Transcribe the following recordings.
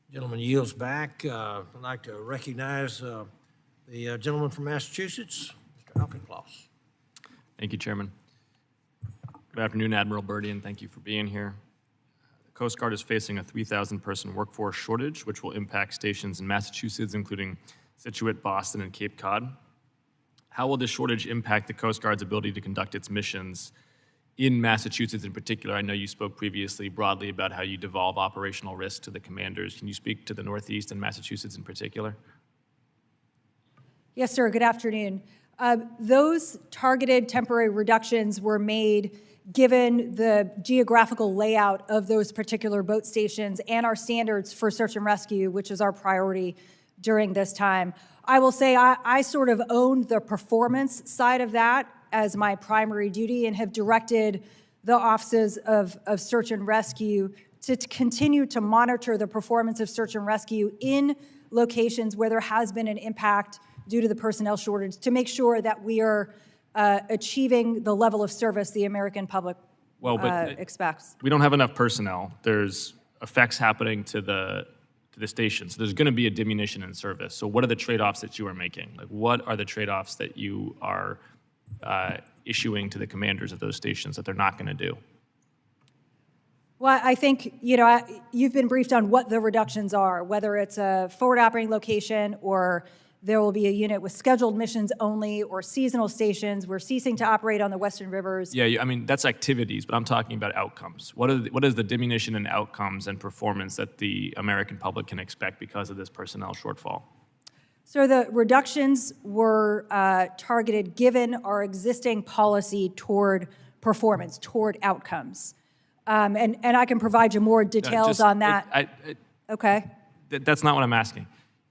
Gentleman yields back. I'd like to recognize the gentleman from Massachusetts, Mr. Auchincloss. Thank you, Chairman. Good afternoon, Admiral Birdie, and thank you for being here. The Coast Guard is facing a 3,000-person workforce shortage, which will impact stations in Massachusetts, including Scituate, Boston, and Cape Cod. How will this shortage impact the Coast Guard's ability to conduct its missions in Massachusetts in particular? I know you spoke previously broadly about how you devolve operational risk to the commanders. Can you speak to the Northeast and Massachusetts in particular? Yes, sir. Good afternoon. Those targeted temporary reductions were made given the geographical layout of those particular boat stations and our standards for search and rescue, which is our priority during this time. I will say I sort of own the performance side of that as my primary duty and have directed the offices of search and rescue to continue to monitor the performance of search and rescue in locations where there has been an impact due to the personnel shortage to make sure that we are achieving the level of service the American public expects. We don't have enough personnel. There's effects happening to the stations. So there's going to be a diminution in service. So what are the trade-offs that you are making? Like, what are the trade-offs that you are issuing to the commanders of those stations that they're not going to do? Well, I think, you've been briefed on what the reductions are, whether it's a forward operating location or there will be a unit with scheduled missions only or seasonal stations. We're ceasing to operate on the Western rivers. Yeah, I mean, that's activities, but I'm talking about outcomes. What is the diminution in outcomes and performance that the American public can expect because of this personnel shortfall? So the reductions were targeted given our existing policy toward performance, toward outcomes. And I can provide you more details on that. Okay. That's not what I'm asking.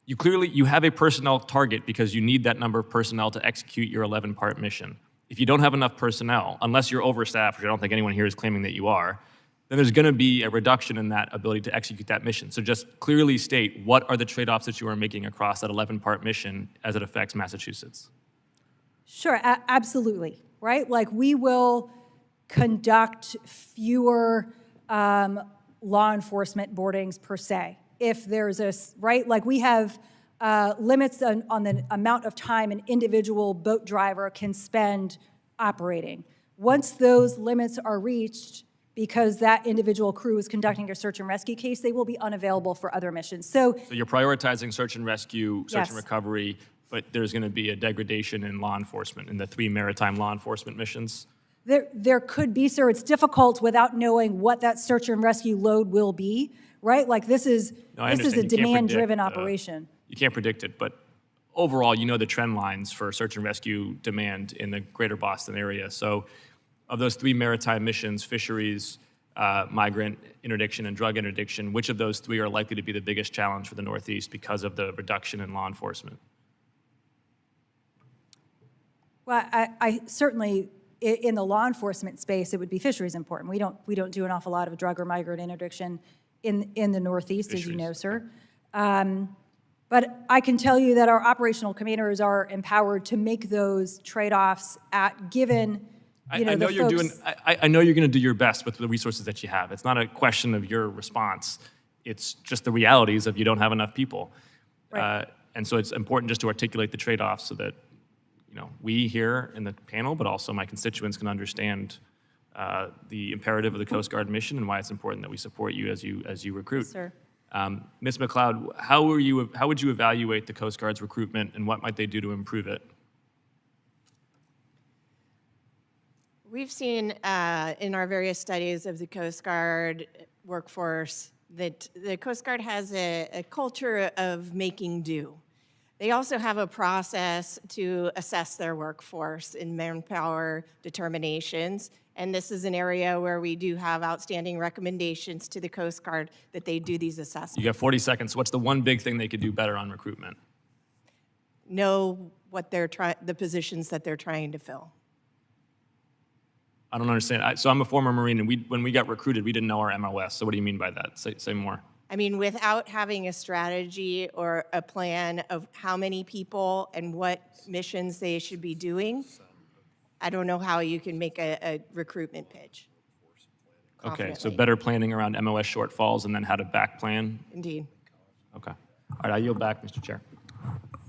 You have a personnel target because you need that number of personnel to execute your 11-part mission. If you don't have enough personnel, unless you're overstaffed, which I don't think anyone here is claiming that you are, then there's going to be a reduction in that ability to execute that mission. So just clearly state what are the trade-offs that you are making across that 11-part mission as it affects Massachusetts. Sure, absolutely, right? Like, we will conduct fewer law enforcement boardings per se. If there's right? Like, we have limits on the amount of time an individual boat driver can spend operating. Once those limits are reached, because that individual crew is conducting a search and rescue case, they will be unavailable for other missions. So you're prioritizing search and rescue, search yes. and recovery, but there's going to be a degradation in law enforcement, in the 3 maritime law enforcement missions? There could be, sir. It's difficult without knowing what that search and rescue load will be, right? Like, this is a demand-driven operation. You can't predict it, but overall, you know the trend lines for search and rescue demand in the greater Boston area. So of those 3 maritime missions, fisheries, migrant interdiction, and drug interdiction, which of those 3 are likely to be the biggest challenge for the Northeast because of the reduction in law enforcement? Well, I certainly, in the law enforcement space, it would be fisheries important. We don't do an awful lot of drug or migrant interdiction in the Northeast, fisheries, as you know, sir. But I can tell you that our operational commanders are empowered to make those trade-offs given. I know you're going to do your best with the resources that you have. It's not a question of your response. It's just the realities of you don't have enough people. Right. And so it's important just to articulate the trade-offs so that we here in the panel, but also my constituents, can understand the imperative of the Coast Guard mission and why it's important that we support you as you recruit. Yes, sir. Ms. McLeod, how would you evaluate the Coast Guard's recruitment, and what might they do to improve it? We've seen in our various studies of the Coast Guard workforce that the Coast Guard has a culture of making do. They also have a process to assess their workforce in manpower determinations, and this is an area where we do have outstanding recommendations to the Coast Guard that they do these assessments. You got 40 seconds. What's the one big thing they could do better on recruitment? Know what the positions that they're trying to fill. I don't understand. So I'm a former Marine, and when we got recruited, we didn't know our MOS. So what do you mean by that? Say more. I mean, without having a strategy or a plan of how many people and what missions they should be doing, I don't know how you can make a recruitment pitch. Okay, so better planning around MOS shortfalls and then how to back plan. Indeed. Okay. All right, I yield back, Mr. Chair.